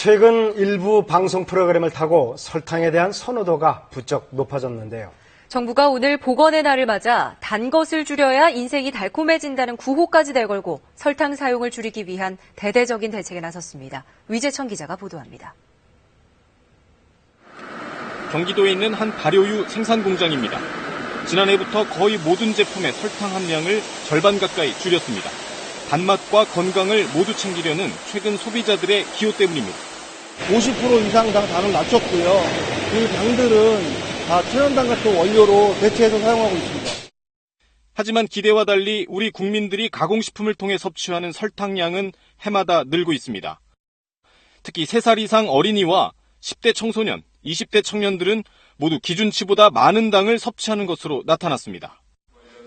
최근 일부 방송 프로그램을 타고 설탕에 대한 선호도가 부쩍 높아졌는데요. 정부가 오늘 복원의 날을 맞아 단 것을 줄여야 인생이 달콤해진다는 구호까지 내걸고 설탕 사용을 줄이기 위한 대대적인 대책에 나섰습니다. 위재천 기자가 보도합니다. 경기도에 있는 한 발효유 생산 공장입니다. 지난해부터 거의 모든 제품의 설탕 함량을 절반 가까이 줄였습니다. 단맛과 건강을 모두 챙기려는 최근 소비자들의 기호 때문입니다. 50% 이상 다 당을 낮췄고요. 그 당들은 다 천연당 같은 원료로 대체해서 사용하고 있습니다. 하지만 기대와 달리 우리 국민들이 가공식품을 통해 섭취하는 설탕량은 해마다 늘고 있습니다. 특히 3살 이상 어린이와 10대 청소년, 20대 청년들은 모두 기준치보다 많은 당을 섭취하는 것으로 나타났습니다.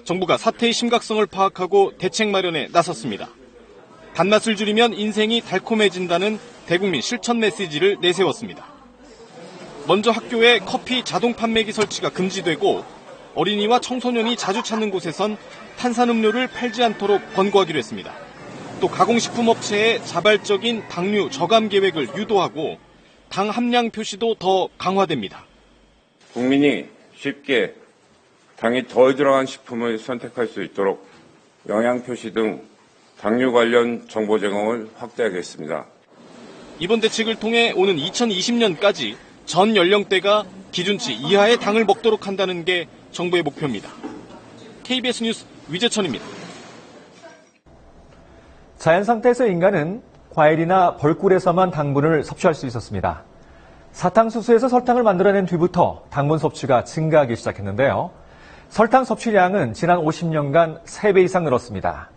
정부가 사태의 심각성을 파악하고 대책 마련에 나섰습니다. 단맛을 줄이면 인생이 달콤해진다는 대국민 실천 메시지를 내세웠습니다. 먼저 학교에 커피 자동 판매기 설치가 금지되고 어린이와 청소년이 자주 찾는 곳에선 탄산음료를 팔지 않도록 권고하기로 했습니다. 또 가공식품 업체의 자발적인 당류 저감 계획을 유도하고 당 함량 표시도 더 강화됩니다. 국민이 쉽게 당이 덜 들어간 식품을 선택할 수 있도록 영양 표시 등 당류 관련 정보 제공을 확대하겠습니다. 이번 대책을 통해 오는 2020년까지 전 연령대가 기준치 이하의 당을 먹도록 한다는 게 정부의 목표입니다. KBS 뉴스 위재천입니다. 자연 상태에서 인간은 과일이나 벌꿀에서만 당분을 섭취할 수 있었습니다. 사탕수수에서 설탕을 만들어낸 뒤부터 당분 섭취가 증가하기 시작했는데요. 설탕 섭취량은 지난 50년간 3배 이상 늘었습니다.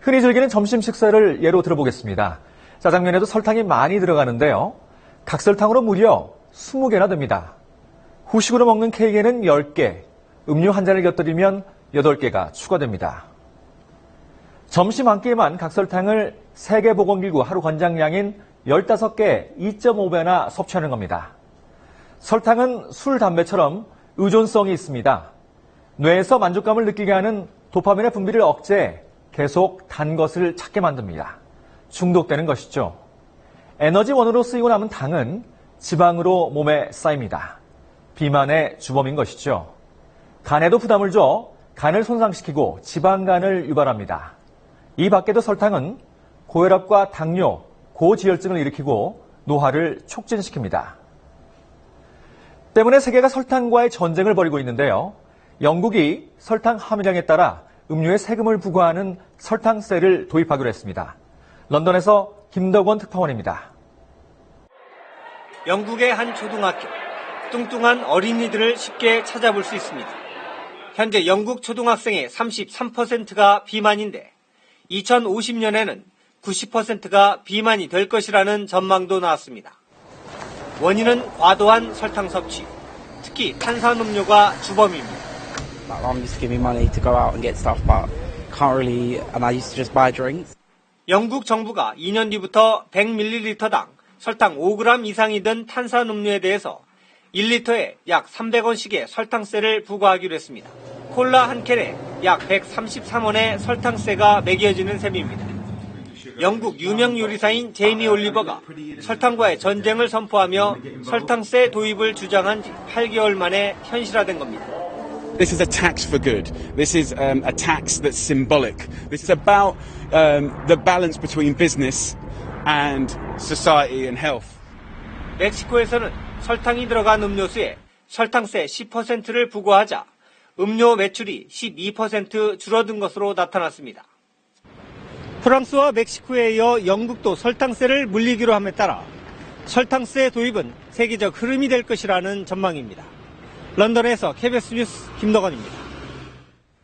흔히 즐기는 점심 식사를 예로 들어보겠습니다. 짜장면에도 설탕이 많이 들어가는데요. 각설탕으로 무려 20개나 됩니다. 후식으로 먹는 케이크에는 10개, 음료 한 잔을 곁들이면 8개가 추가됩니다. 점심 한 끼에만 각설탕을 세계보건기구 하루 권장량인 15개 2.5배나 섭취하는 겁니다. 설탕은 술, 담배처럼 의존성이 있습니다. 뇌에서 만족감을 느끼게 하는 도파민의 분비를 억제해 계속 단 것을 찾게 만듭니다. 중독되는 것이죠. 에너지원으로 쓰이고 남은 당은 지방으로 몸에 쌓입니다. 비만의 주범인 것이죠. 간에도 부담을 줘 간을 손상시키고 지방간을 유발합니다. 이 밖에도 설탕은 고혈압과 당뇨, 고지혈증을 일으키고 노화를 촉진시킵니다. 때문에 세계가 설탕과의 전쟁을 벌이고 있는데요. 영국이 설탕 함유량에 따라 음료에 세금을 부과하는 설탕세를 도입하기로 했습니다. 런던에서 김덕원 특파원입니다. 영국의 한 초등학교, 뚱뚱한 어린이들을 쉽게 찾아볼 수 있습니다. 현재 영국 초등학생의 33%가 비만인데 2050년에는 90%가 비만이 될 것이라는 전망도 나왔습니다. 원인은 과도한 설탕 섭취, 특히 탄산음료가 주범입니다. My mum used to give me money to go out and get stuff, but can't really, and I used to just buy drinks. 영국 정부가 2년 뒤부터 100ml당 설탕 5g 이상이 든 탄산음료에 대해서 1리터에 약 300원씩의 설탕세를 부과하기로 했습니다. 콜라 한 캔에 약 133원의 설탕세가 매겨지는 셈입니다. 영국 유명 요리사인 제이미 올리버가 설탕과의 전쟁을 선포하며 설탕세 도입을 주장한 지 8개월 만에 현실화된 겁니다. This is a tax for good. This is a tax that's symbolic. This is about the balance between business and society and health. 멕시코에서는 설탕이 들어간 음료수에 설탕세 10%를 부과하자 음료 매출이 12% 줄어든 것으로 나타났습니다. 프랑스와 멕시코에 이어 영국도 설탕세를 물리기로 함에 따라 설탕세 도입은 세계적 흐름이 될 것이라는 전망입니다. 런던에서 KBS 뉴스 김덕원입니다.